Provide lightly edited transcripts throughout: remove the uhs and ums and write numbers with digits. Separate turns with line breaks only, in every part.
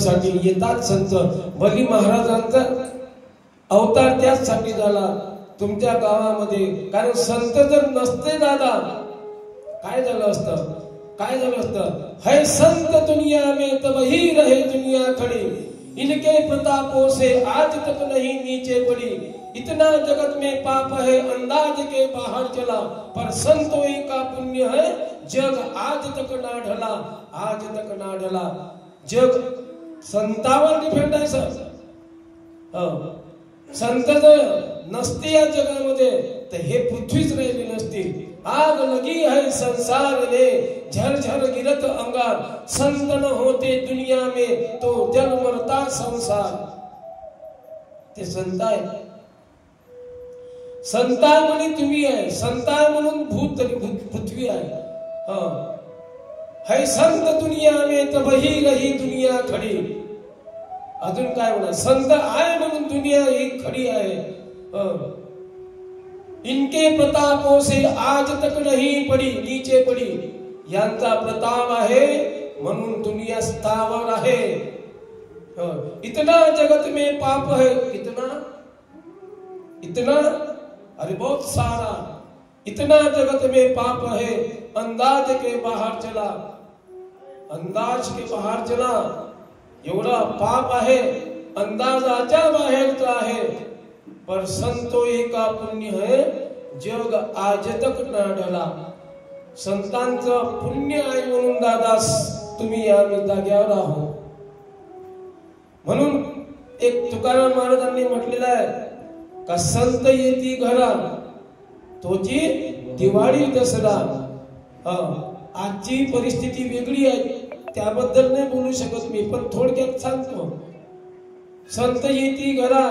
करण्यासाठी येतात संत. बली महाराजांचा अवतार त्याचसाठी झाला तुमच्या गावामध्ये. कारण संत जर नसते दादा काय झालं असतं, काय झालं असतं. है संत दुनिया में तब ही रहे दुनिया खड़ी, इनके प्रतापों से आज तक नहीं नीचे पड़ी. इतना जगत में पाप है अंदाज के बाहर चला, पर संतों का पुण्य है जग आज तक ना ढला, आज तक ना ढला. जग संतावर डिपेंड आहे सर. संत जर नसते या जगामध्ये तर हे पृथ्वीच राहिली नसती. आग लगी है संसार में झरझर गिरत अंगार, संत न होते दुनिया में तो जल मरता संसार. ते संत आहे. संताय म्हणे तुम्ही आहे, संताय म्हणून भूत पृथ्वी आहे. है संत दुनिया में तब ही रही दुनिया खड़ी. अजून काय म्हणा, संत आहे म्हणून दुनिया ही खडी आहे. इनके प्रतापों से आज तक नहीं पड़ी नीचे पड़ी. यांचा प्रताप आहे म्हणून दुनिया स्थावर आहे. इतना जगत में पाप है, इतना इतना अरे बहुत सारा. इतना जगत में पाप है अंदाज के बाहर चला, अंदाज के बाहर चला. एवढा पाप आहे अंदाजाच्या बाहेरचा आहे. पर संतों का पुण्य है जग आज तक ना ढला. संतांचं पुण्य आहे म्हणून दादास तुम्ही या जाग्यावर आहो. म्हणून एक तुकाराम महाराजांनी म्हटलेलं आहे का संत येती घरा तोची दिवाळी दसरा. आजची परिस्थिती वेगळी आहे त्याबद्दल नाही बोलू शकत मी, पण थोडक्यात सांगतो. संत येती घरा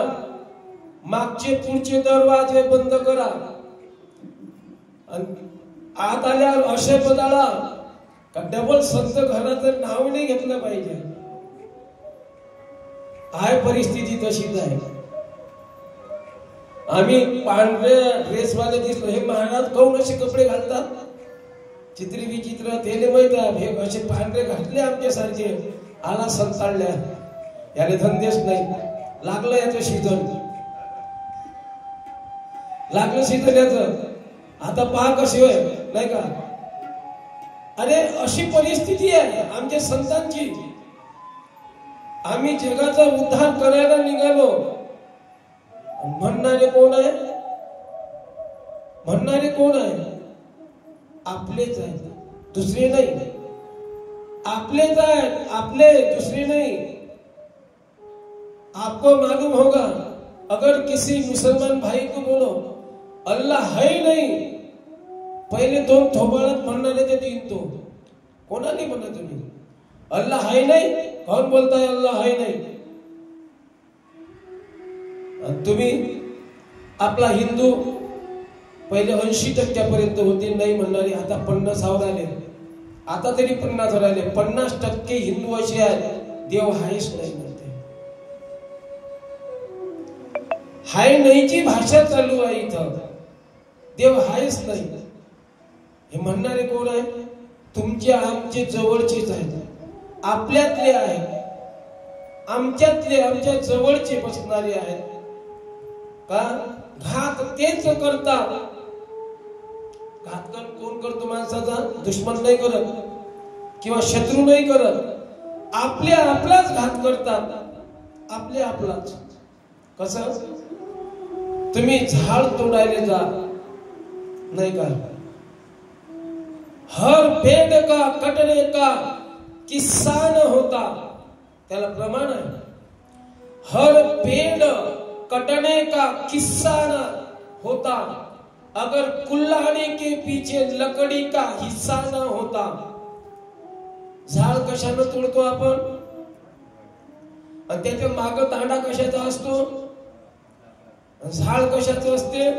मागचे पुढचे दरवाजे बंद करा. आत आल्यावर असे बदला का डबल संत घराचं नाव नाही घेतलं पाहिजे. आहे परिस्थिती तशीच आहे. आम्ही पांढऱ्या ड्रेसवाले दिसलो, हे महाराज काऊन असे कपडे घालतात, चित्री विचित्र तेले माहित आहे. हे असे पांढरे घातले आमच्यासारखे आला संताळल्या, याने धंदेच नाही. लागलं याचं सीझन, लागलं सीझन याचं. आता पहा कशी होय नाही का. अरे अशी परिस्थिती आहे आमच्या संतांची. आम्ही जगाचा उद्धार करायला निघालो. म्हणणारे कोण आहे, म्हणणारे कोण आहे. आपलेच आहेत, दुसरे नाही. आपलेच आहेत, आपले, दुसरे नहीं. आपको मालूम होगा अगर किसी मुसलमान भाई को बोलो अल्लाह है ही नहीं, पहिले दोन थोबाडात म्हणणारे ते तीन तो कोणाने म्हणा तुम्ही अल्लाह है नहीं. कौन बोलता है अल्लाह है नहीं. तुम्ही आपला हिंदू पहिले 80% होते नाही म्हणणारे, आता 50% आले. आता तरी 50 राहिले. 50% हिंदू असे आहेत देव आहेच नाही म्हणते. हाय नाहीची भाषा चालू आहे इथं. देव आहेच नाही हे म्हणणारे कोण आहे. तुमचे आमचे जवळचेच आहेत, आपल्यातले आहेत, आमच्यातले आमच्या जवळचे बसणारे आहेत का. घात तेच करतात. घात कोण करतो माणसाचा. दुश्मन नाही करत किंवा शत्रू नाही करत, आपल्या आपलाच घात करतात. आपल्या आपलाच. कसं तुम्ही झाड तोडायला जा नाही का. हर पेड़ का कटने का किस्सा न होता, त्याला प्रमाण आहे. हर पेड़ कटने का किस्सा न होता अगर कुल्हाड़ी के पीछे लकड़ी का हिस्सा न होता. झाड कशाने तोडतो आपण आणि त्याच्या माग दांडा कशाचा असतो. झाड कशाचं असते,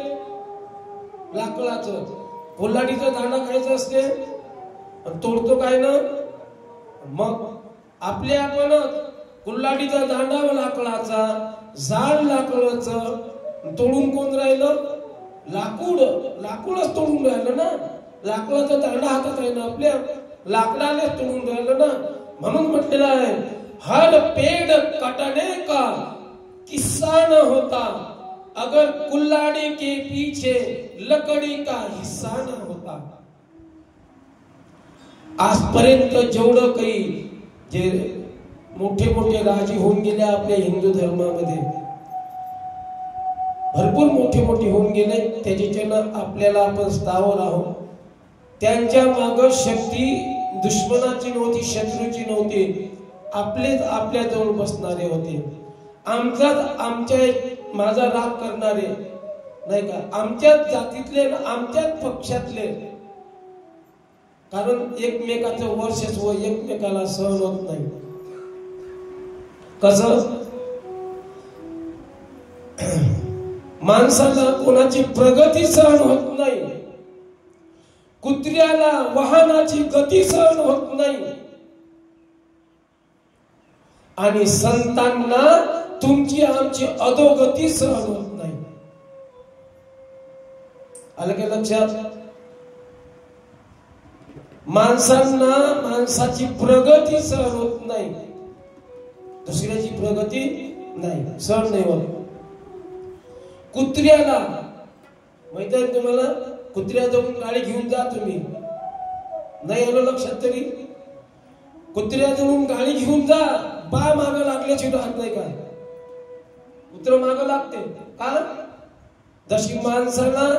लाकडाचं. कुल्हाडीचा दांडा खायचा असते आणि तोडतो काय ना. मग आपले आपण कुल्हाडीचा दांडा लाकडाचा, झाड लाकडाचं, तोडून कोण राहिलं. लाकूड. लाकूडच तोडून राहिलं ना. लाकडाचा दांडा हातात आहे ना आपल्या, लाकडाने तोडून राहिलं ना. म्हणून म्हटलेलं आहे हर पेड़ कटने का किस्सा न होता अगर कुल्हाड़ी के पीछे लकड़ी का हिस्सा न होता. आजपर्यंत जेवढं काही जे मोठे मोठे राजे होऊन गेले आपल्या हिंदू धर्मामध्ये, भरपूर मोठे मोठे होऊन गेले, त्याच्यानं आपल्याला आपण स्थावर आहोत. त्यांच्या माग शक्ती दुश्मनाची नव्हती, शत्रूची नव्हती, आपलेच आपल्या जवळ बसणारे होते. माझा राग करणारे नाही का, आमच्याच जातीतले, आमच्याच पक्षातले. कारण एकमेकाचं वर्चस्व एकमेकाला सहन होत नाही. कसं माणसाला कोणाची प्रगती सहन होत नाही, कुत्र्याला वाहनाची गती सहन होत नाही, आणि संतांना तुमची आमची अधोगती सहन होत नाही. आलं का लक्षात? माणसांना माणसाची प्रगती सहन होत नाही, दुसऱ्याची प्रगती नाही सहन नाही होत. कुत्र्याला माहित आहे तुम्हाला, कुत्र्याजवळ गाडी घेऊन जा तुम्ही, नाही आलं लक्षात तरी, कुत्र्याजवळ गाडी घेऊन जा, बा माग लागल्याची राहत नाही का, कुत्र माग लागते का? जशी माणसाला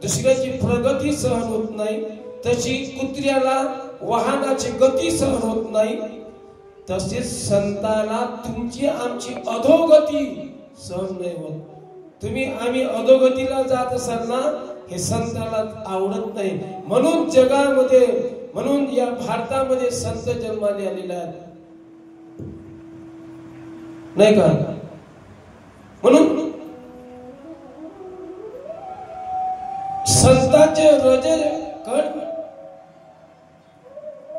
दुसऱ्याची प्रगती सहन होत नाही, तशी कुत्र्याला वाहनाची गती सहन होत नाही, तसेच संताला तुमची आमची अधोगती सहन नाही होत. तुम्ही आम्ही अधोगतीला जात असाल ना, हे संताला आवडत नाही. म्हणून जगामध्ये, म्हणून या भारतामध्ये संत जन्माला आलेले आहेत नाही का. म्हणून संतांचे हृदय कण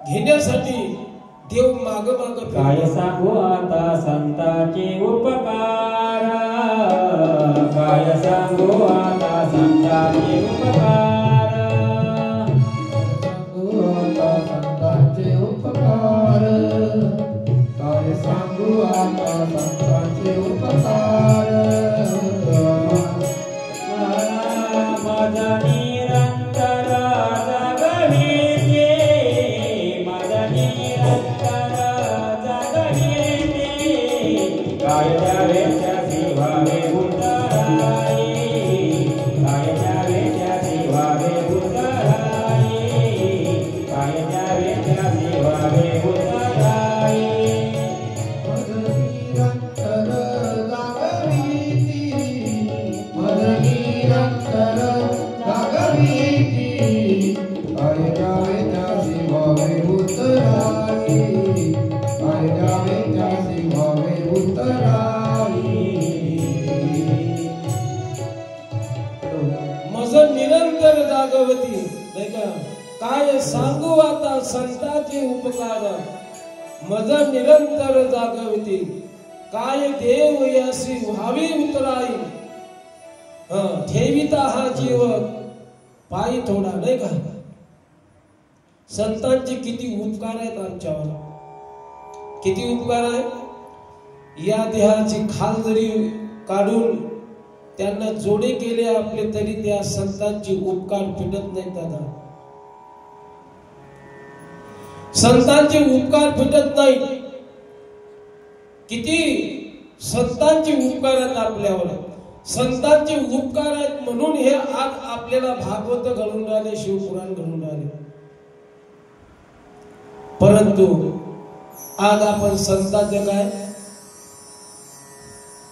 घेण्यासाठी देव माग माग
काय सांगू आता संतांचे उपकार, काय सांगू आता संतांचे उपकार,
सांगू आता संतांचे उपकार, काय सांगू आता संतांचे उपकार.
माझा निरंतर जागविते, माझा निरंतर जागविते, काय द्यावे त्याचे व्हावे उतराई, काय द्यावे त्याचे व्हावे उतराई, काय द्यावे त्याचे व्हावे उतराई.
मज निरंतर जागवती नाही का. काय सांगू आता संतांचे उपकार, मज निरंतर जागवती, काय देव यासी व्हावी उतराई. ठेविता हा जीव पायी थोडा नाही का. संतांचे किती उपकार आहेत आमच्यावर, किती उपकार आहे. या देहाची खाल जरी काढून त्यांना जोडे केले आपले, तरी त्या संतांचे उपकार फिटत नाहीत दादा. संतांचे उपकार फिटत नाही. किती संतांचे उपकार आहेत आपल्यावर, संतांचे उपकार आहेत म्हणून हे आज आपल्याला भागवत घडून राहिले, शिवपुराण घडून राहिले. परंतु आज आपण संतांचे काय,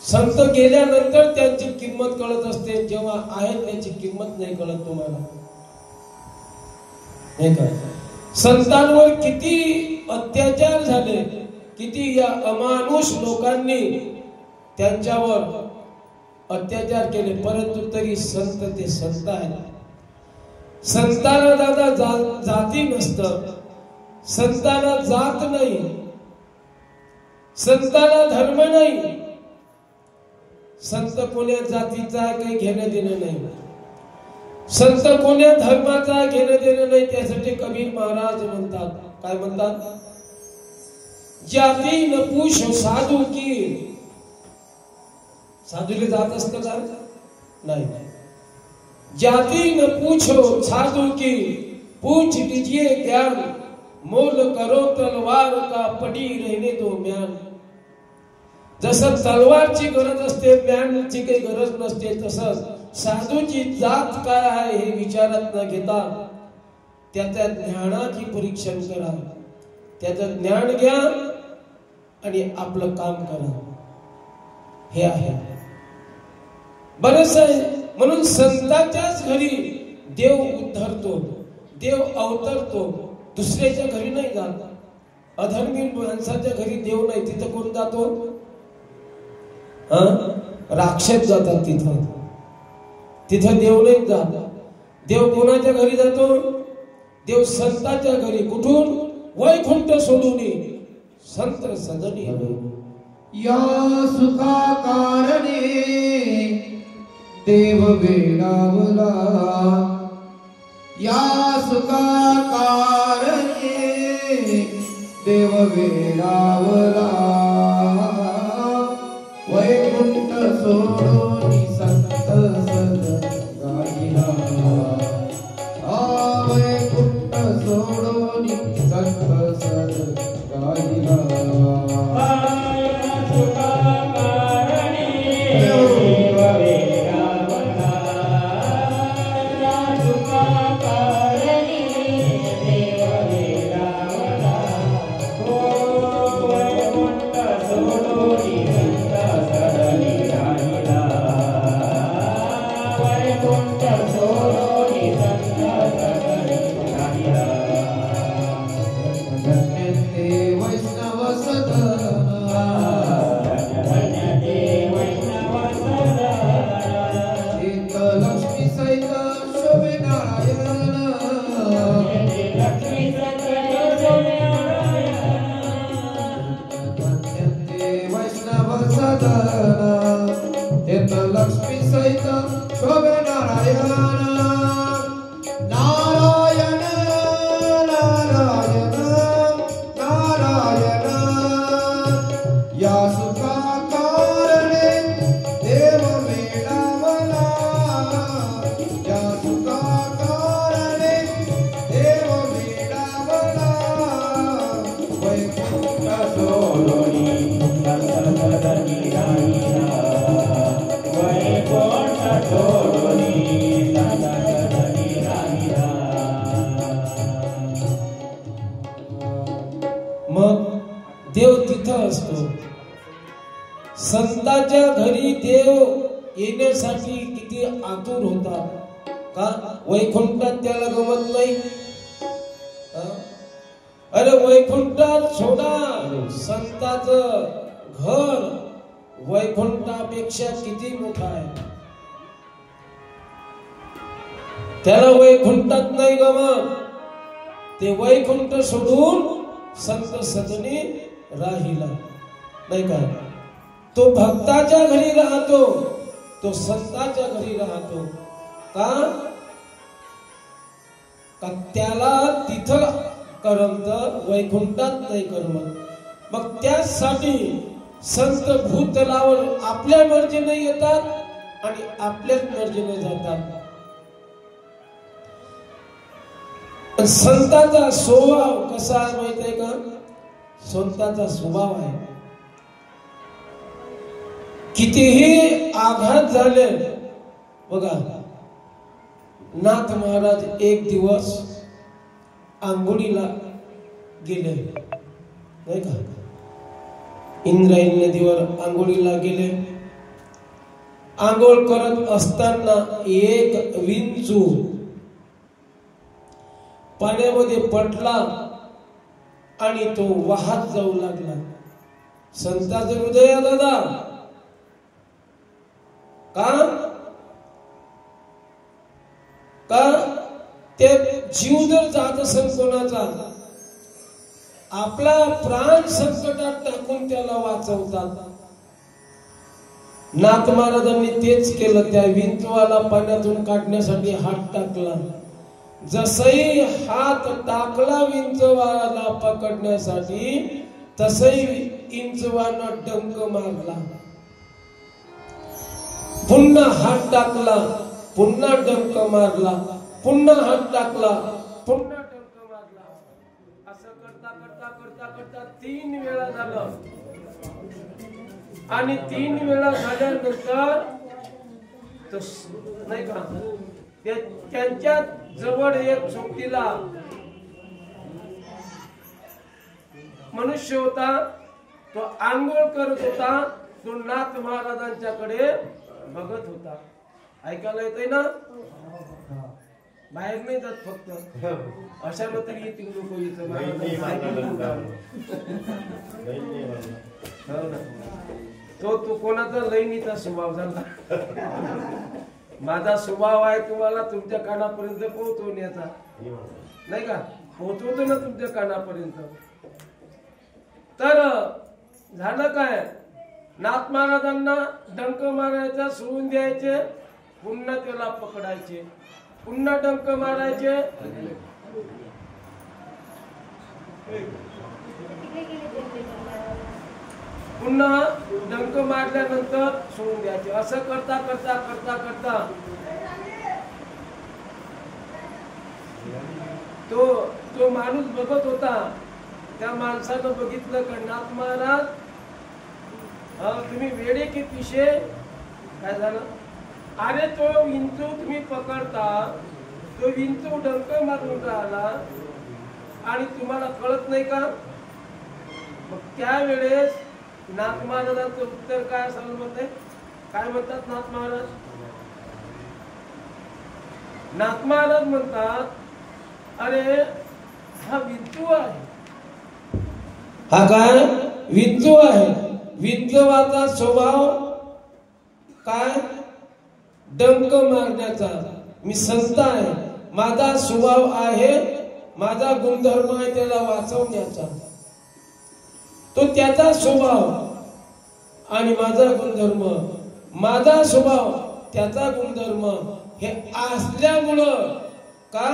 संत गेल्यानंतर त्यांची किंमत कळत असते, जेव्हा आहेत त्याची किंमत नाही कळत तुम्हाला नाही का. संतांवर किती अत्याचार झाले, किती या अमानुष लोकांनी त्यांच्यावर अत्याचार केले, परंतु तरी संत ते संत आहेत. संतांना दादा जाती नसतं, संतांना जात नाही, संतांना धर्म नाही, संत कोण्या जातीचा काही घेणं देणं नाही, संत कोण्या धर्माचा घेणं देणं नाही. त्यासाठी कबीर महाराज म्हणतात, काय म्हणतात, जाती न पूछ साधू की, साधूला जात असतं का? नाही. जाती न पूछो साधू की, पूछ लीजिए ज्ञान, मोल करो तलवार का, पडी रहने दो म्यान. जसं तलवारची गरज असते, म्यानची काही गरज नसते, तसंच साधूची जात काय आहे हे विचारात न घेता त्याच्या ज्ञानाची परीक्षण करा. त्याचं ज्ञान घ्या आणि आपलं काम करा. हे आहे बरंच आहे. म्हणून संतांच्याच घरी देव उद्धरतो, देव अवतरतो, दुसऱ्याच्या घरी नाही जात. अधर्मी माणसाच्या घरी देव नाही, तिथं कोण जातो? राक्षस जातात तिथं. तिथं देव नाही जात. देव कोणाच्या घरी जातो? देव संतांच्या घरी. कुठून? वैकुंठ सोडून संत सदनी.
या सुखा कारणे देव वेडावला, या सुखा कारणे देव वेडावला. वैकुंठ सोडून संत सदनी गायला, वैकुंठ सोडून संत सदनी गायला. लक्ष्मी सहित शोभे नारायण. नारायण नारायण नारायण. या सुखा कारणे देव वेडावला, या सुखा कारणे देव वेडावला. वैकुंठ सोडून
मग देव तिथं असतो. संतांच्या घरी देव येण्यासाठी किती आतुर होता. का? वैकुंठात त्याला गमत नाही. अरे वैकुंठात सोडा, संतांचं घर वैकुंठापेक्षा किती मोठा आहे. त्याला वैकुंठात नाही गमत. ते वैकुंठ सोडून संत सदनी राहिला. नाही का? तो भक्ताच्या घरी राहतो, तो संतांच्या घरी राहतो. का? त्याला तिथं करमत, वैकुंठात नाही करमत. मग त्यासाठी संत भूतलावर आपल्या मर्जीने येतात आणि आपल्याच मर्जीने जातात. संतांचा स्वभाव कसा आहे माहित आहे का? संतांचा स्वभाव आहे, कितीही आघात झाले. बघा, नाथ महाराज एक दिवस आंघोळीला गेले, नाही का? इंद्रायणी नदीवर आंघोळीला गेले. आंघोळ करत असताना एक विंचू पाण्यामध्ये पडला आणि तो वाहत जाऊ लागला. संतांचं हृदय दादा का? का ते जीव जर जात असेल कोणाचा, आपला प्राण संकटात टाकून त्याला वाचवतात. नाथ महाराजांनी तेच केलं. त्या विंचवाला पाण्यातून काढण्यासाठी हात टाकला. जसही हात टाकला विंचवाला पकडण्यासाठी, तसही इंचवानं डंक मारला, पुन्हा हात टाकला, पुन्हा डंक मारला, पुन्हा हात टाकला, पुन्हा डंक मारला. असं करता करता करता करता 3 वेळा झालं. आणि 3 वेळा झाल्यानंतर नाही का त्यांच्या जवळ एक सोबतीला मनुष्य होता. तो आंघोळ करत होता. तो नाथ महाराजांच्याकडे बघत होता. ऐकायला येतंय ना? बाहेर नाही जात फक्त अशाला तरी येतील लोक इथं. तो कोणाचा लैंगिक स्वभाव झाला. माझा स्वभाव आहे तुम्हाला तुमच्या कानापर्यंत पोहोचवण्याचा, नाही का? पोहोचवतो ना तुमच्या कानापर्यंत. तर झालं काय, नाथ महाराजांना डंक मारायचा, सोडून द्यायचे, पुन्हा त्याला पकडायचे, पुन्हा डंक मारायचे. पुन्हा डंक मारल्यानंतर सोडून द्यायचे. असं करता करता करता करता तो माणूस बघत होता. त्या माणसानं बघितलं का नाथ महाराज तुम्ही वेडे की पिशे. काय झालं? अरे तो विंचू तुम्ही पकडता, तो विंचू डंक मारून राहिला आणि तुम्हाला कळत नाही का? मग त्यावेळेस नाथ महाराजांचं उत्तर काय असं म्हणते? काय म्हणतात नाथ महाराज? नाथ महाराज म्हणतात, अरे हा विंचू आहे. हा काय? विंचू आहे. विंचवाचा स्वभाव काय? डंक मारण्याचा. मी संत आहे, माझा स्वभाव आहे, माझा गुणधर्म आहे त्याला वाचवण्याचा. तो त्याचा स्वभाव आणि माझा गुणधर्म, माझा स्वभाव त्याचा गुणधर्म हे असल्यामुळं का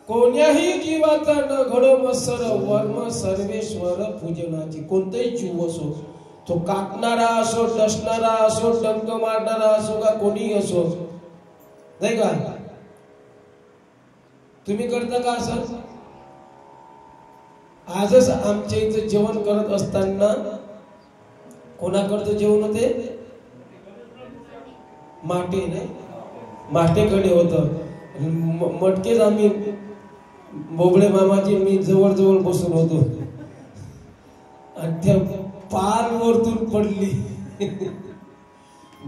कोण्याही जीवाचा न घडो मत्सर वर्म सर्वेश्वर पूजनाची. कोणताही जीव असो, तो कापणारा असो, डसणारा असो, डंक मारणारा असो का कोणी असो, नाही का? तुम्ही करता का असं? आजच आमच्या इथं जेवण करत असताना कोणाकडचं जेवण होते? माटे नाही, माटेकडे होत. मटकेच आम्ही बोबळे मामाची मी जवळ जवळ बसून होतो आणि त्या पाल वरतून पडली.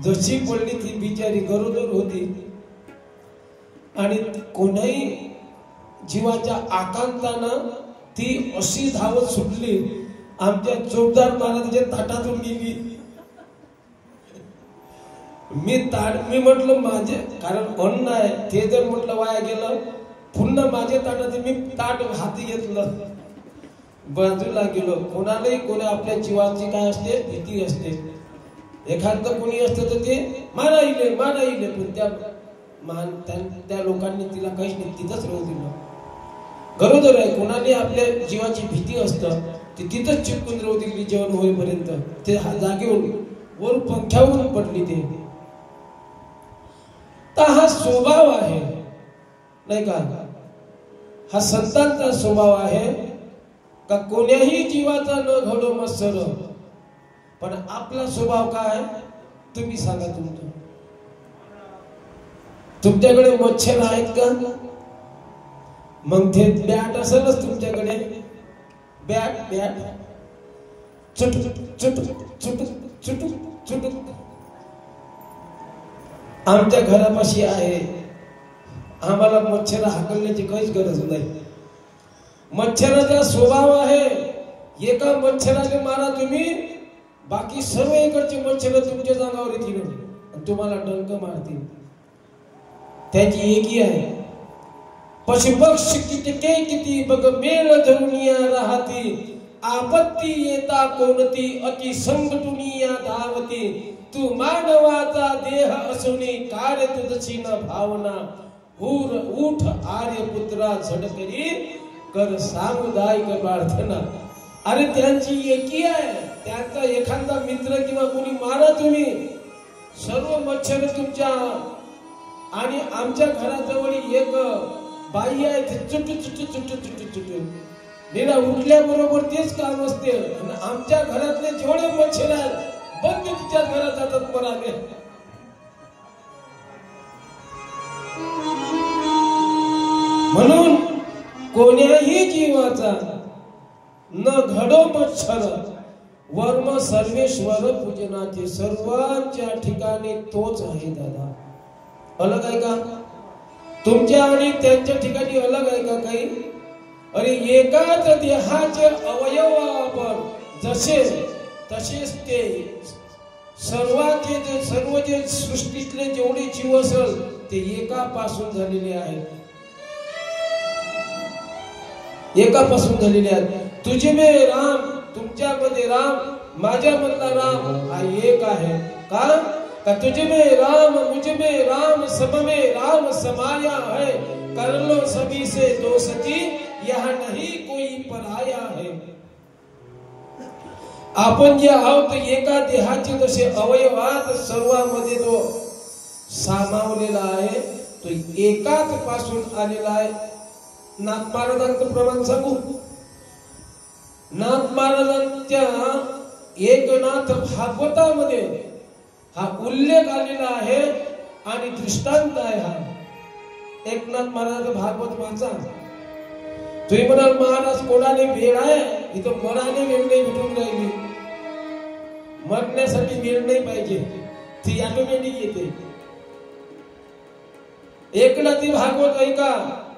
जशी पडली ती बिचारी गरोदर होती आणि कोणाही जीवाच्या आकांतानं ती अशी धावत सुटली, आमच्या चोपदार महाराजांच्या ताटातून गेली. मी म्हटलं माझे, कारण अन्न आहे ते जर म्हटलं वाया गेलं, पुन्हा माझ्या ताटात मी ताट हाती घेतलं, बाजूला गेलो. कोणालाही कोणा आपल्या जीवाची काय असते? भीती असते. एखादं कोणी असतं तर ते मारा येईल, पण त्या लोकांनी तिला काहीच नाही, तिथंच राहू दिलं. गरोदर आहे, कोणाने आपल्या जीवाची भीती असतं, ती तिथंच चिपकून राहू दिली जेवण होईपर्यंत. ते जागेवर वर पंख्यावरून पडली. ते तर हा स्वभाव आहे, नाही का? हा संतांचा स्वभाव आहे का कोण्याही जीवाचा न घडो मत्सर. पण आपला स्वभाव काय? तुम्ही सांगा. तुमच्याकडे मच्छर आहेत का? मग ते बॅट असेलच तुमच्याकडे. बॅट चुट चुट चुट चुट चुट. आमच्या घरापाशी आहे. आम्हाला मच्छर हाकलण्याची काहीच गरज नाही. मच्छराचा स्वभाव आहे, एका मच्छराने मारा तुम्ही, बाकी सर्व इकडचे मच्छर तुमच्या जागावर येतील आणि तुम्हाला डंक मारतील. त्याची एकी आहे, पशुपक्षी कितके किती बघ मेळ धरुनिया राहती. आपत्ती येता कोणती अति संकटुनिया धावती. तू मानवाचा देह असुनी कार्य तुझची न भावना. उठ आर्य पुत्रा झडकरी कर सामुदायिक प्रार्थना. अरे त्यांची एकी आहे, त्यांचा एखादा मित्र किंवा कोणी मारा तुम्ही, सर्व मच्छर तुमच्या. आणि आमच्या घराजवळ एक बाई आहे, ते चुटू चुटू चुटू चुटू चुटू निरा उठल्याबरोबर तेच काम असते. आणि आमच्या घरातले जेवढे मच्छर आहेत बंद तिच्या घरात जातात मराले. म्हणून कोण्याही जीवाचा न घडो मच्छर वर्म सर्वेश्वर पूजनाचे. सर्वांच्या ठिकाणी तोच आहे दादा. अलग आहे का? तुमच्या आणि त्यांच्या ठिकाणी अलग आहे का काही? अरे एकाच देहाचे अवयव आपण जसे तसेच ते सर्व जे सृष्टीतले जेवढे जीव असेल ते एकापासून झालेले आहेत. एकापासून झालेले आहेत. तुझे में राम, तुमच्यामध्ये राम, माझ्यामधला राम हा एक आहे. का तुझे में राम, मुझे में राम, सब में राम समाया है. कर लो सभी से दोस्ती, यह नहीं कोई पराया है. आपण जे आहोत एका देहाचे जसे अवयव आहेत, सर्वांमध्ये तो सामावलेला आहे. तो एकाच पासून आलेला आहे. नाथ महाराजांचं प्रमाण सांगू. नाथ महाराजांच्या एकनाथ भागवतामध्ये हा उल्लेख आलेला आहे आणि दृष्टांत आहे. हा एकनाथ महाराज भागवत वाचा. तुम्ही म्हणाल महाराज कोणाने वेळ आहे? इथं मराने वेळ नाही भेटून राहिली. मरण्यासाठी वेळ नाही पाहिजे, ती ऑटोमॅटिक येते. एकनाथी भागवत ऐका,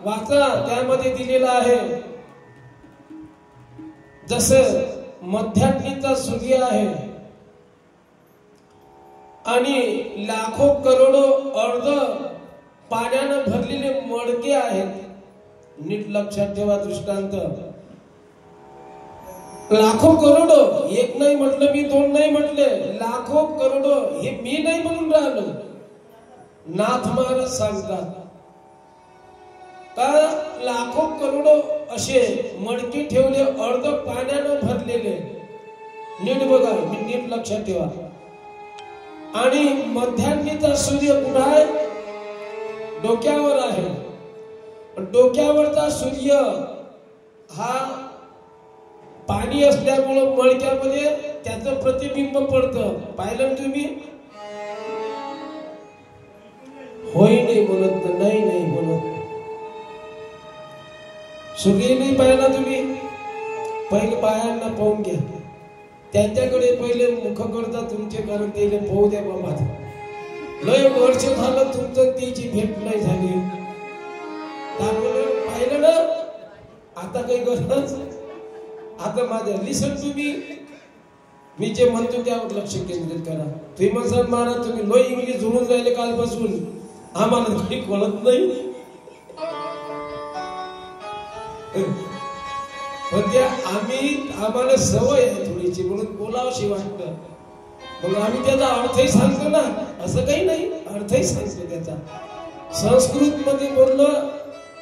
वाचा. त्यामध्ये दिलेला आहे जसं मध्यान्हीचा सूर्य आहे आणि लाखो करोडो अर्ध पाण्यानं भरलेले मडके आहेत. नीट लक्षात ठेवा दृष्टांत. लाखो करोडो, एक नाही म्हटलं मी, दोन नाही म्हटले, लाखो करोडो. हे मी नाही म्हणून राहिलो, नाथ महाराज सांगतात. का लाखो करोडो असे मडके ठेवले, अर्ध पाण्यानं भरलेले. नीट बघा, नीट लक्षात ठेवा. आणि मध्यान्हीचा सूर्य कुठं आहे? डोक्यावर आहे. डोक्यावरचा सूर्य हा पाणी असल्यामुळं मडक्यामध्ये त्याचं प्रतिबिंब पडतं. पाहिलं तुम्ही? होय नाही बोलत, नाही नाही बोलत. सूर्य नाही पाहिला तुम्ही? पहिले बायांना पाहून घ्या, त्यांच्याकडे पहिले मुख करता तुमचे, कारण त्याला पाहू द्या बाबा. लय वर्ष झालं तुमचं त्याची भेट नाही झाली. पाहिलं ना? आता काही गरज. आता माझ्या लिसन तुम्ही, मी जे म्हणतो त्यावर लक्ष केंद्रित करा. तुम्ही म्हणसाल महाराज तुम्ही लय इंग्लिश जुळून राहिले कालपासून, आम्हाला काही कळत नाही. पण त्या आम्हाला सवय आहे थोडीशी, म्हणून बोलावशी वाटतं. मग आम्ही त्याचा अर्थही सांगतो ना, असं काही नाही, अर्थही सांगतो त्याचा. संस्कृत मध्ये बोललं,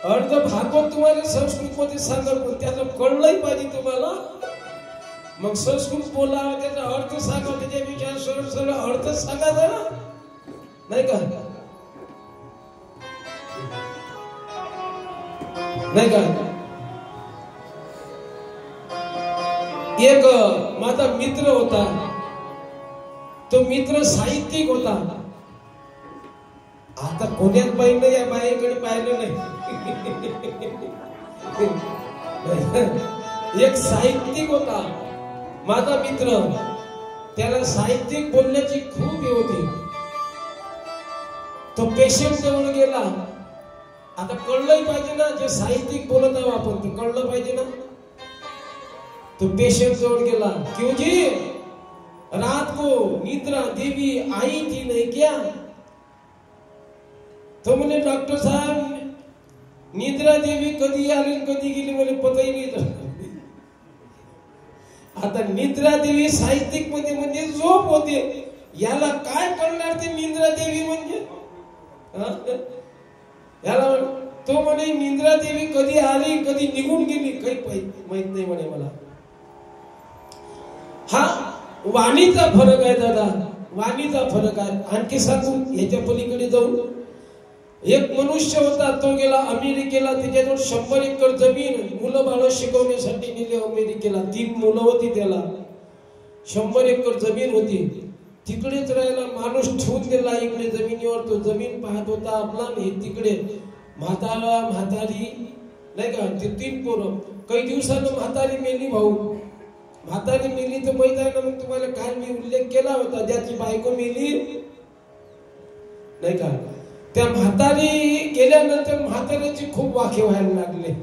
अर्ध भागवत तुम्हाला संस्कृत मध्ये सांगा, पण त्याचं कळलंही पाहिजे तुम्हाला. मग संस्कृत बोला, त्याचा अर्थ सांगा, त्याच्यापेक्षा सरळ सरळ अर्थ सांगा जरा, नाही का? नाही का? एक माझा मित्र होता, तो मित्र साहित्यिक होता. आता कोण्यात पाहिलं, या बाईकडे पाहिलं नाही. एक साहित्यिक होता माझा मित्र, त्याला साहित्यिक बोलण्याची खूप हे होती. तो पेशंट जवळ गेला. आता कळलंही पाहिजे ना, जे साहित्यिक बोलत आहोत आपण ते कळलं पाहिजे ना. तो पेशेंट जवळ गेला. क्यों जी, रात को निद्रा देवी आई थी नहीं क्या? तो म्हणे डॉक्टर साहब निद्रा देवी कधी आली कधी गेली मला पताही नाही. आता निद्रा देवी साहित्यिक मध्ये म्हणजे झोप होते, याला काय करणार ते निद्रा देवी म्हणजे? याला तो म्हणे निद्रा देवी कधी आली कधी निघून गेली काही माहित नाही म्हणे मला. हा वाणीचा फरक आहे दादा, वाणीचा फरक आहे. आणखी सांगू याच्या पलीकडे जाऊन, एक मनुष्य होता, तो गेला अमेरिकेला. त्याच्याजवळ 100 एकर जमीन, मुलं बाळ शिकवण्यासाठी नेले अमेरिकेला. 3 मुलं होती त्याला, 100 एकर जमीन होती. तिकडेच राहायला माणूस ठेवून दिला इकडे जमिनीवर. तो जमीन पाहत होता आपला, हे तिकडे म्हातारा म्हातारी नाही का, ते 3 पोरं. काही दिवसानं म्हातारी मेली भाऊ. म्हातारी मेली तर माहित आहे ना, मग तुम्हाला काल मी उल्लेख केला होता, ज्याची बायको मेली नाही का, त्या म्हातारी गेल्यानंतर म्हाताऱ्याची खूप वाखे व्हायला लागले.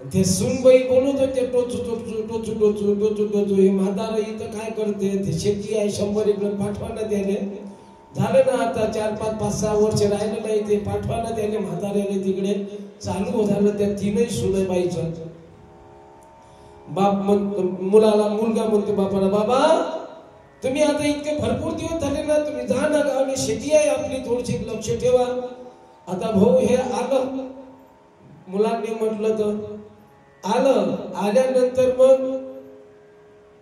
ते सुनबाई बोलत होते, टोचू टोचू टोचू टोचू टोचू टोचू. हे म्हातारा इथं काय करते, ते शेती आहे 100 एकर, पाठवाना त्याने. झालं ना आता 4, 5, 5, 6 वर्ष राहिलं नाही, ते पाठवाना त्याने म्हाताऱ्याने तिकडे. चालू झालं त्या 3ही सुनबाईचं. बाप मुलाला, मुलगा म्हणतो बापाला, बाबा तुम्ही आता इतके भरपूर दिवस झाले ना, तुम्ही जा ना गावाला, शेती आहे आपली, थोडीशी लक्ष ठेवा. आता भाऊ हे आलं, मुलांनी म्हटलं तर आलं. आल्यानंतर मग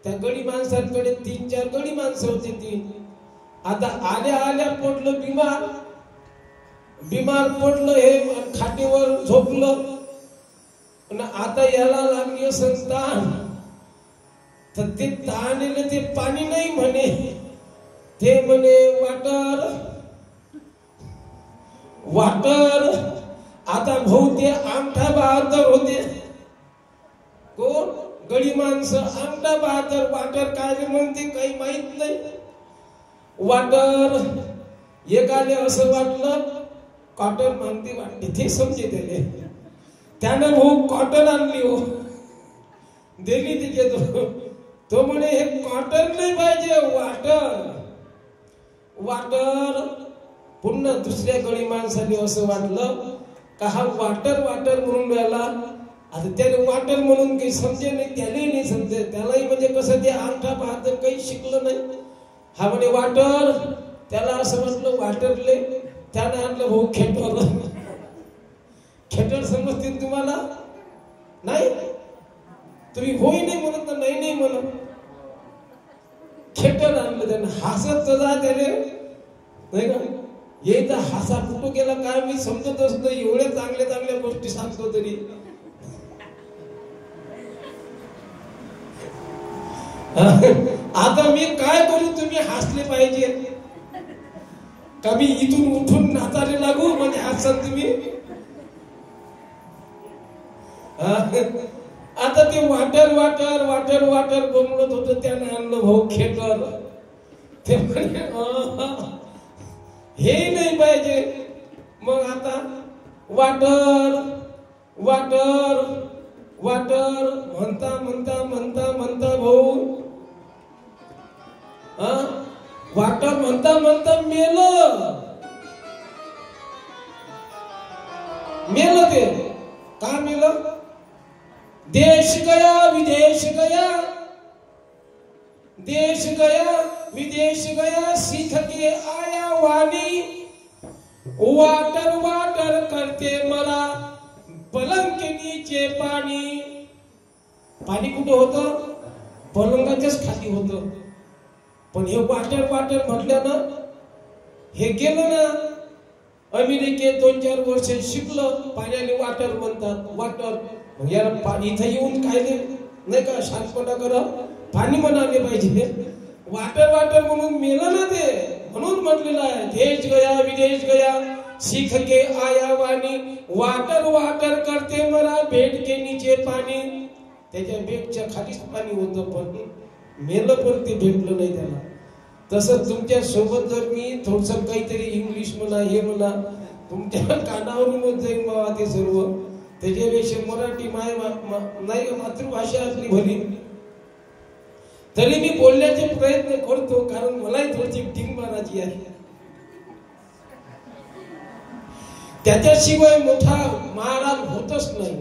त्या गडी माणसांकडे 3-4 गडी माणसं होती ती. आता आल्या आल्या पडलं बिमार, बिमार पडलं, हे खाटेवर झोपलं. आता याला लागली संतान, तर ते ताणले, ते पाणी नाही म्हणे, ते म्हणे वाटर वाटर. आता भाऊ ते अंगठा बहादर होते. कोण? गडी माणसं. अंगठा बहादर. वाटर काय म्हणते काही माहित नाही. वाटर एकाले असं वाटलं कॉटन मागते वाटते, ते समजे त्याने. त्यानं भाऊ कॉटन आणली हो, दिली तिथे. तो म्हणे हे कॉटन नाही पाहिजे, वाटर वाटर. पुन्हा दुसऱ्या गडी माणसाने असं वाटलं का हा वाटर वाटर म्हणून राहिला. आता त्याने वाटर म्हणून काही समजे नाही, त्यालाही नाही समजे. त्यालाही म्हणजे कसं, ते अंगठा पाहत काही शिकलं नाही. हा म्हणे वाटर. त्याला असं म्हटलं वाटरले. त्याने आणलं भाऊ खेटर. खेटर समजतील तुम्हाला? नाही, तुम्ही होई नाही म्हणत ना, नाही नाही म्हणत. खेटर आणलं त्याने. हसत जा त्याने नाही का. हे तर हसा कुठं गेला काय मी समजतच नाही. एवढ्या चांगल्या चांगल्या गोष्टी सांगतो तरी. आता मी काय करू, तुम्ही हसले पाहिजे का? मी इथून उठून नाचायला लागू म्हणजे हसाल तुम्ही? आता ते वाटर वाटर वाटर वाटर बोलत होतं, त्याने आणलं भाऊ खेटर. ते हे नाही पाहिजे. मग आता वाटर वाटर वाटर म्हणता म्हणता म्हणता म्हणता भाऊ वाटर म्हणता म्हणता मेलं. मेलं ते. का मेलं? देश गया विदेश गया, देश गया विदेश गया, सीख के आया वाणी. वाटर वाटर करते मरा, पलंग के नीचे पाणी. पाणी कुठं होतं? पलंगाच्याच खाली होतं. पण हे वाटर वाटर म्हटल्यानं हे गेलं ना अमेरिकेत. 2-4 वर्ष शिकलं, पाण्याने वाटर म्हणतात. वाटर मग याला इथं येऊन काय नाही का, शांतपणा करा, पाणी म्हणाले पाहिजे. वाटर वाटर म्हणून मेलं ना ते. म्हणून म्हटलेलं आहे देश गया विदेश गया, सीख के आया वाणी. वाटर वाटर करते मरा, बेड के नीचे पाणी. त्याच्या बेडच्या खालीच पाणी होतं, पण मेलं पण ते भेटलं नाही त्याला. तसं तुमच्या सोबत जर मी थोडस काहीतरी इंग्लिश म्हणा हे म्हणा, तुमच्या कानावरूनच जाईल बाबा ते सर्व. त्याच्यापेक्षा मराठी नाही मातृभाषा असली भली तरी मी बोलण्याचे प्रयत्न करतो, कारण मलाही थोडीशी टिंग मारायची आहे. त्याच्याशिवाय मोठा महाराज होतच नाही.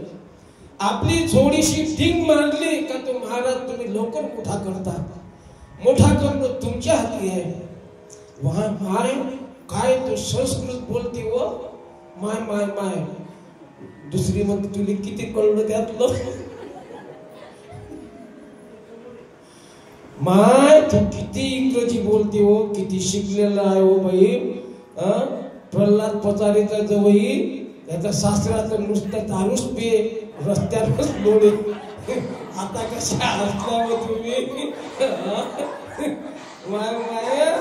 आपली थोडीशी टिंग मारली का तो महाराज तुम्ही लवकर मोठा करता. मोठा करणं तुमच्या हाती आहे. वहा माय काय तो संस्कृत बोलते व माय माय माय. दुसरी म्हणते तुला किती कळलं त्यातलं. माय तू किती इंग्रजी बोलते हो, किती शिकलेला आहे हो बाई. प्रल्हाद पचारीचा जवई याचा सासरा तर नुसतं दारूच पे रस्त्यावरच लोळे. आता कशा हसला हो तुम्ही. माय माया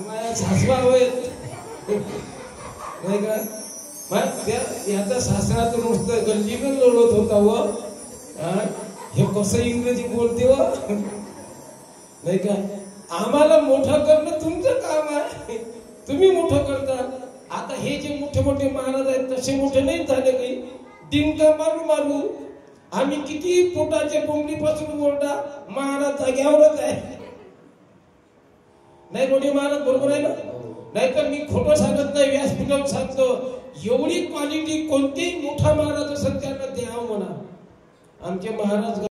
माया सासवा होय नाही का. याचा सासरा तर नुसतं गल्लीनं लोळत होता व हे कसं इंग्रजी बोलते व नाही का. आम्हाला मोठं करणं तुमचं काम आहे, तुम्ही मोठं करता. आता हे जे मोठे मोठे महाराज आहेत तसे मोठे नाही झाले काही. डिंका मारू मारू आम्ही किती पोटाच्या कोंबडीपासून बोलता महाराज जाग्यावरच आहे. नाही मोठे महाराज बरोबर आहे ना. नाही तर मी खोटं सांगत नाही, व्यासपीठावर सांगतो. एवढी क्वालिटी कोणतेही मोठा महाराज असेल त्यांना द्यावं म्हणा. आमचे महाराज